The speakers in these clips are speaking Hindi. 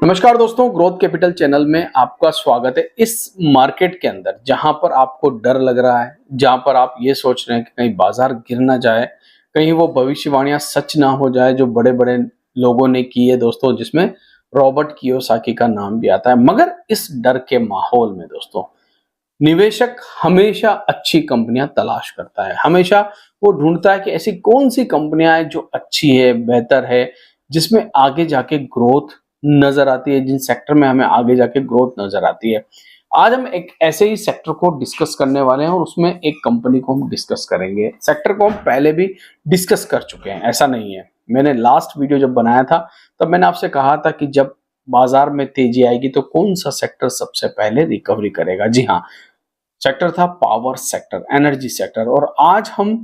नमस्कार दोस्तों, ग्रोथ कैपिटल चैनल में आपका स्वागत है। इस मार्केट के अंदर जहां पर आपको डर लग रहा है, जहां पर आप ये सोच रहे हैं कि कहीं बाजार गिर ना जाए, कहीं वो भविष्यवाणियां सच ना हो जाए जो बड़े-बड़े लोगों ने की है दोस्तों, जिसमें रॉबर्ट कियोसाकी का नाम भी आता है। मगर इस डर के माहौल में दोस्तों, निवेशक हमेशा अच्छी कंपनियां तलाश करता है। हमेशा वो ढूंढता है कि ऐसी कौन सी कंपनियां हैं जो अच्छी है, बेहतर है, जिसमें आगे जाके ग्रोथ नजर आती है, जिन सेक्टर में हमें आगे जाके ग्रोथ नजर आती है। आज हम एक ऐसे ही सेक्टर को डिस्कस करने वाले हैं और उसमें एक कंपनी को हम डिस्कस करेंगे। सेक्टर को हम पहले भी डिस्कस कर चुके हैं, ऐसा नहीं है। मैंने लास्ट वीडियो जब बनाया था तब मैंने आपसे कहा था कि जब बाजार में तेजी आएगी तो कौन सा सेक्टर सबसे पहले रिकवरी करेगा। जी हाँ, सेक्टर था पावर सेक्टर, एनर्जी सेक्टर। और आज हम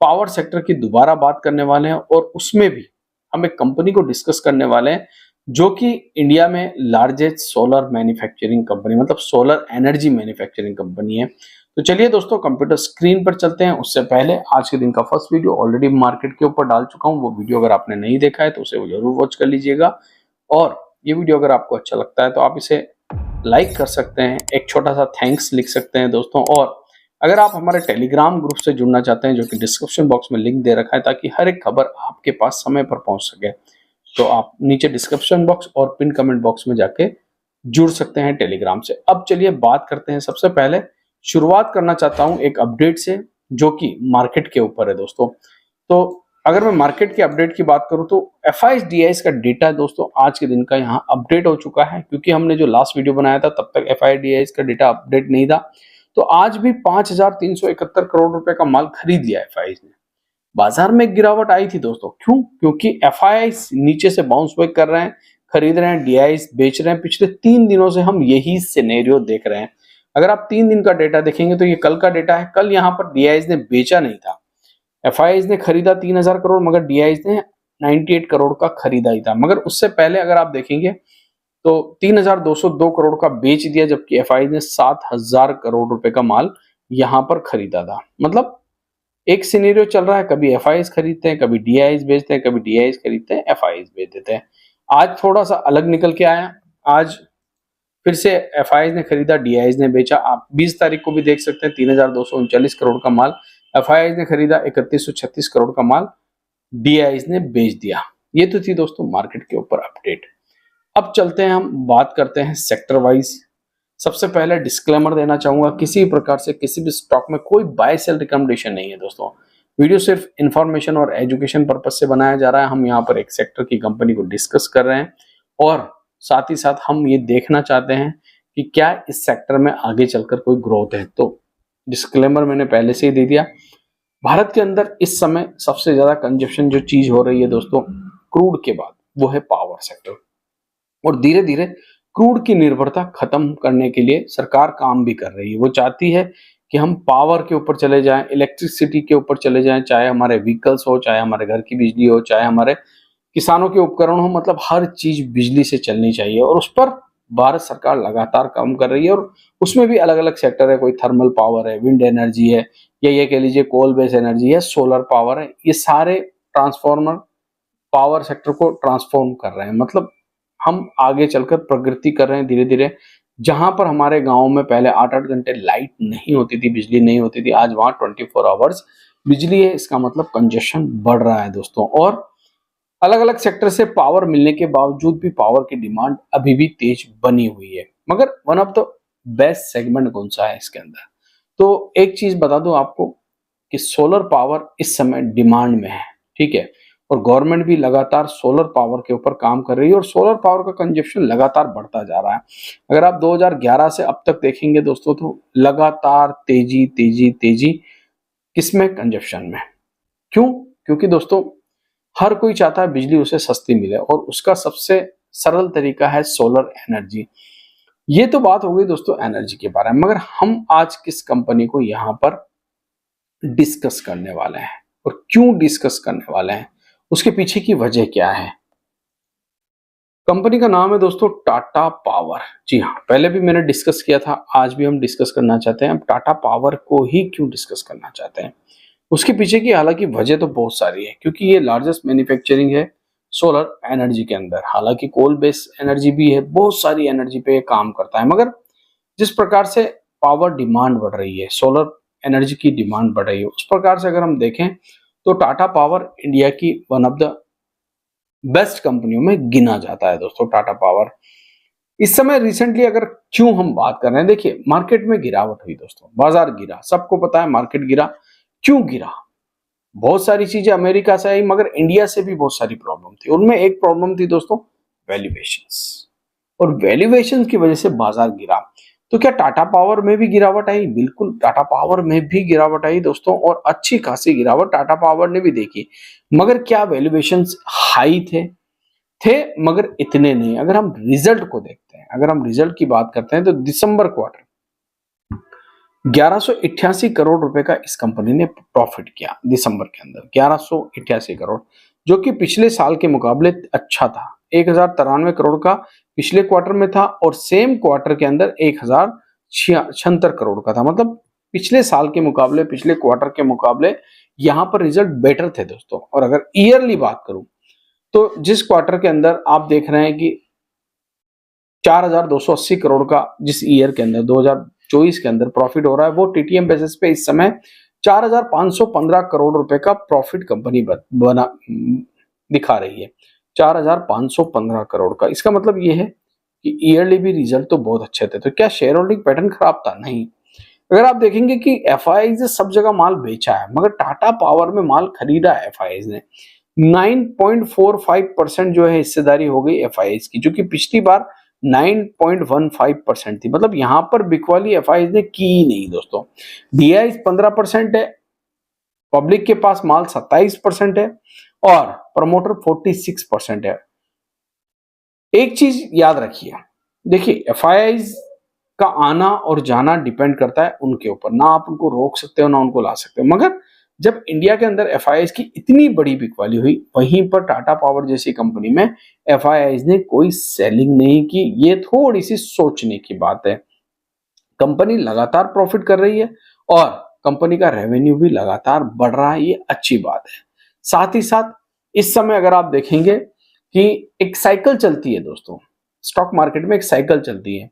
पावर सेक्टर की दोबारा बात करने वाले हैं और उसमें भी हम एक कंपनी को डिस्कस करने वाले हैं जो कि इंडिया में लार्जेस्ट सोलर मैन्युफैक्चरिंग कंपनी, मतलब सोलर एनर्जी मैन्युफैक्चरिंग कंपनी है। तो चलिए दोस्तों, कंप्यूटर स्क्रीन पर चलते हैं। उससे पहले आज के दिन का फर्स्ट वीडियो ऑलरेडी मार्केट के ऊपर डाल चुका हूं। वो वीडियो अगर आपने नहीं देखा है तो उसे जरूर वॉच कर लीजिएगा। और ये वीडियो अगर आपको अच्छा लगता है तो आप इसे लाइक कर सकते हैं, एक छोटा सा थैंक्स लिख सकते हैं दोस्तों। और अगर आप हमारे टेलीग्राम ग्रुप से जुड़ना चाहते हैं, जो कि डिस्क्रिप्शन बॉक्स में लिंक दे रखा है, ताकि हर एक खबर आपके पास समय पर पहुंच सके, तो आप नीचे डिस्क्रिप्शन बॉक्स और पिन कमेंट बॉक्स में जाके जुड़ सकते हैं टेलीग्राम से। अब चलिए बात करते हैं। सबसे पहले शुरुआत करना चाहता हूं एक अपडेट से जो कि मार्केट के ऊपर है दोस्तों। तो अगर मैं मार्केट के अपडेट की बात करूं तो एफआईडीआईस का डेटा दोस्तों आज के दिन का यहां अपडेट हो चुका है, क्योंकि हमने जो लास्ट वीडियो बनाया था तब तक एफआईडीआईस का डेटा अपडेट नहीं था। तो आज भी 5,371 करोड़ रुपए का माल खरीद लिया एफआईआईस ने। बाजार में गिरावट आई थी दोस्तों, क्यों? क्योंकि एफआईआईस नीचे से बाउंस बैक कर रहे हैं, खरीद रहे हैं, डीआईस बेच रहे हैं। पिछले 3 दिनों से हम यही सिनेरियो देख रहे हैं। अगर आप 3 दिन का डेटा देखेंगे तो ये कल का डेटा है। कल यहाँ पर डीआईस ने बेचा नहीं था, एफआईआईस ने खरीदा 3,000 करोड़, मगर डीआईस ने 98 करोड़ का खरीदा ही था। मगर उससे पहले अगर आप देखेंगे तो 3,202 करोड़ का बेच दिया, जबकि एफआईआईस ने 7,000 करोड़ रुपए का माल यहां पर खरीदा था। मतलब एक सिनेरियो चल रहा है, कभी एफआईआईस खरीदते हैं, कभी डीआईएस बेचते हैं, कभी डीआईएस खरीदते हैं, एफआईआईस बेच देते हैं। आज थोड़ा सा अलग निकल के आया। आज फिर से एफआईआईस ने खरीदा, डीआईएस ने बेचा। आप 20 तारीख को भी देख सकते हैं, 3,239 करोड़ का माल एफआईआईस ने खरीदा, 3,136 करोड़ का माल डीआईएस ने बेच दिया। ये तो थी दोस्तों मार्केट के ऊपर अपडेट। अब चलते हैं, हम बात करते हैं सेक्टर वाइज। सबसे पहले डिस्क्लेमर देना चाहूंगा, किसी प्रकार से किसी भी स्टॉक में कोई बाय सेल रिकमेंडेशन नहीं है दोस्तों। वीडियो सिर्फ इंफॉर्मेशन और एजुकेशन पर्पज से बनाया जा रहा है। हम यहाँ पर एक सेक्टर की कंपनी को डिस्कस कर रहे हैं और साथ ही साथ हम ये देखना चाहते हैं कि क्या इस सेक्टर में आगे चलकर कोई ग्रोथ है। तो डिस्क्लेमर मैंने पहले से ही दे दिया। भारत के अंदर इस समय सबसे ज्यादा कंजप्शन जो चीज हो रही है दोस्तों, क्रूड के बाद, वो है पावर सेक्टर। और धीरे धीरे क्रूड की निर्भरता खत्म करने के लिए सरकार काम भी कर रही है। वो चाहती है कि हम पावर के ऊपर चले जाएं, इलेक्ट्रिसिटी के ऊपर चले जाएं, चाहे हमारे व्हीकल्स हो, चाहे हमारे घर की बिजली हो, चाहे हमारे किसानों के उपकरण हो। मतलब हर चीज बिजली से चलनी चाहिए और उस पर भारत सरकार लगातार काम कर रही है। और उसमें भी अलग अलग सेक्टर है, कोई थर्मल पावर है, विंड एनर्जी है, या ये कह लीजिए कोल बेस एनर्जी है, सोलर पावर है। ये सारे ट्रांसफॉर्मर पावर सेक्टर को ट्रांसफॉर्म कर रहे हैं। मतलब हम आगे चलकर प्रगति कर रहे हैं धीरे धीरे। जहां पर हमारे गांव में पहले 8-8 घंटे लाइट नहीं होती थी, बिजली नहीं होती थी, आज वहां 24 आवर्स बिजली है। इसका मतलब कंजेशन बढ़ रहा है दोस्तों। और अलग अलग सेक्टर से पावर मिलने के बावजूद भी पावर की डिमांड अभी भी तेज बनी हुई है। मगर one of the best segment कौन सा है इसके अंदर? तो एक चीज बता दूं आपको कि सोलर पावर इस समय डिमांड में है, ठीक है। और गवर्नमेंट भी लगातार सोलर पावर के ऊपर काम कर रही है और सोलर पावर का कंजप्शन लगातार बढ़ता जा रहा है। अगर आप 2011 से अब तक देखेंगे दोस्तों तो लगातार तेजी तेजी तेजी किसमें? कंजप्शन में। क्यों? क्योंकि दोस्तों हर कोई चाहता है बिजली उसे सस्ती मिले और उसका सबसे सरल तरीका है सोलर एनर्जी। ये तो बात हो गई दोस्तों एनर्जी के बारे में। मगर हम आज किस कंपनी को यहाँ पर डिस्कस करने वाले हैं और क्यों डिस्कस करने वाले हैं, उसके पीछे की वजह क्या है? कंपनी का नाम है दोस्तों टाटा पावर। जी हाँ, पहले भी मैंने डिस्कस किया था, आज भी हम डिस्कस करना चाहते हैं। अब टाटा पावर को ही क्यों डिस्कस करना चाहते हैं, उसके पीछे की हालांकि वजह तो बहुत सारी है। क्योंकि ये लार्जेस्ट मैन्युफैक्चरिंग है सोलर एनर्जी के अंदर। हालांकि कोल बेस्ड एनर्जी भी है, बहुत सारी एनर्जी पे काम करता है, मगर जिस प्रकार से पावर डिमांड बढ़ रही है, सोलर एनर्जी की डिमांड बढ़ रही है, उस प्रकार से अगर हम देखें तो टाटा पावर इंडिया की वन ऑफ द बेस्ट कंपनियों में गिना जाता है दोस्तों, टाटा पावर। इस समय रिसेंटली अगर क्यों हम बात कर रहे हैं, देखिए मार्केट में गिरावट हुई दोस्तों, बाजार गिरा, सबको पता है मार्केट गिरा। क्यों गिरा? बहुत सारी चीजें अमेरिका से आई, मगर इंडिया से भी बहुत सारी प्रॉब्लम थी। उनमें एक प्रॉब्लम थी दोस्तों, वैल्यूएशंस, और वैल्यूएशन की वजह से बाजार गिरा। तो क्या टाटा पावर में भी गिरावट आई? बिल्कुल, टाटा पावर में भी गिरावट आई दोस्तों, और अच्छी खासी गिरावट टाटा पावर ने भी देखी। मगर क्या वैल्यूएशंस हाई थे, मगर इतने नहीं। अगर हम रिजल्ट को देखते हैं, अगर हम रिजल्ट की बात करते हैं, तो दिसंबर क्वार्टर 1188 करोड़ रुपए का इस कंपनी ने प्रॉफिट किया दिसंबर के अंदर, 1188 करोड़, जो कि पिछले साल के मुकाबले अच्छा था। 1093 करोड़ का पिछले क्वार्टर में था, और सेम क्वार्टर के अंदर 1076 करोड़ का था। मतलब पिछले साल के मुकाबले, पिछले क्वार्टर के मुकाबले यहां पर रिजल्ट बेटर थे दोस्तों। और अगर ईयरली बात करूं, तो जिस क्वार्टर के अंदर आप देख रहे हैं कि 4280 करोड़ का जिस ईयर के अंदर 2024 के अंदर प्रॉफिट हो रहा है, वो टीटीएम बेसिस पे इस समय 4515 करोड़ रुपए का प्रॉफिट कंपनी बना दिखा रही है, 4515 करोड़ का। इसका मतलब ये है कि ईयरली भी रिजल्ट तो बहुत अच्छे थे। तो क्या शेयर होल्डिंग पैटर्न खराब था? नहीं। अगर आप देखेंगे कि एफआईआई ने सब जगह माल बेचा है, मगर टाटा पावर में माल खरीदा है एफआईआई ने। 9.45% जो है हिस्सेदारी हो गई एफआईआई की, जो कि पिछली बार 9.15% थी। मतलब यहां पर बिकवाली एफआईआई ने की ही नहीं दोस्तों। डीआई 15% है, पब्लिक के पास माल 27% है, और प्रमोटर 46% है। एक चीज याद रखिए, देखिए एफआईआई का आना और जाना डिपेंड करता है उनके ऊपर, ना आप उनको रोक सकते हो ना उनको ला सकते हो। मगर जब इंडिया के अंदर एफआईआई की इतनी बड़ी बिकवाली हुई, वहीं पर टाटा पावर जैसी कंपनी में एफआईआई ने कोई सेलिंग नहीं की। ये थोड़ी सी सोचने की बात है। कंपनी लगातार प्रॉफिट कर रही है, और कंपनी का रेवेन्यू भी लगातार बढ़ रहा है, ये अच्छी बात है। साथ ही साथ इस समय अगर आप देखेंगे कि एक साइकिल चलती है दोस्तों, स्टॉक मार्केट में एक साइकिल चलती है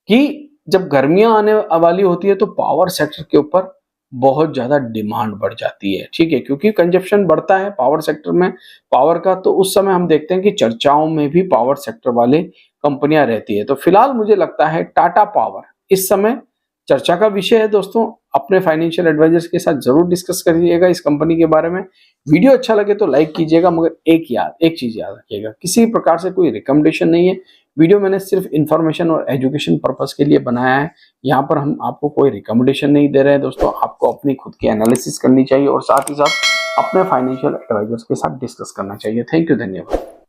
कि जब गर्मियां आने वाली होती है, तो पावर सेक्टर के ऊपर बहुत ज्यादा डिमांड बढ़ जाती है, ठीक है, क्योंकि कंजप्शन बढ़ता है पावर सेक्टर में पावर का। तो उस समय हम देखते हैं कि चर्चाओं में भी पावर सेक्टर वाले कंपनियां रहती है। तो फिलहाल मुझे लगता है टाटा पावर इस समय चर्चा का विषय है दोस्तों। अपने फाइनेंशियल एडवाइजर्स के साथ जरूर डिस्कस करिएगा इस कंपनी के बारे में। वीडियो अच्छा लगे तो लाइक कीजिएगा, मगर एक चीज याद रखिएगा, किसी प्रकार से कोई रिकमेंडेशन नहीं है। वीडियो मैंने सिर्फ इन्फॉर्मेशन और एजुकेशन पर्पस के लिए बनाया है। यहाँ पर हम आपको कोई रिकमेंडेशन नहीं दे रहे हैं दोस्तों। आपको अपनी खुद की एनालिसिस करनी चाहिए, और साथ ही साथ अपने फाइनेंशियल एडवाइजर्स के साथ डिस्कस करना चाहिए। थैंक यू, धन्यवाद।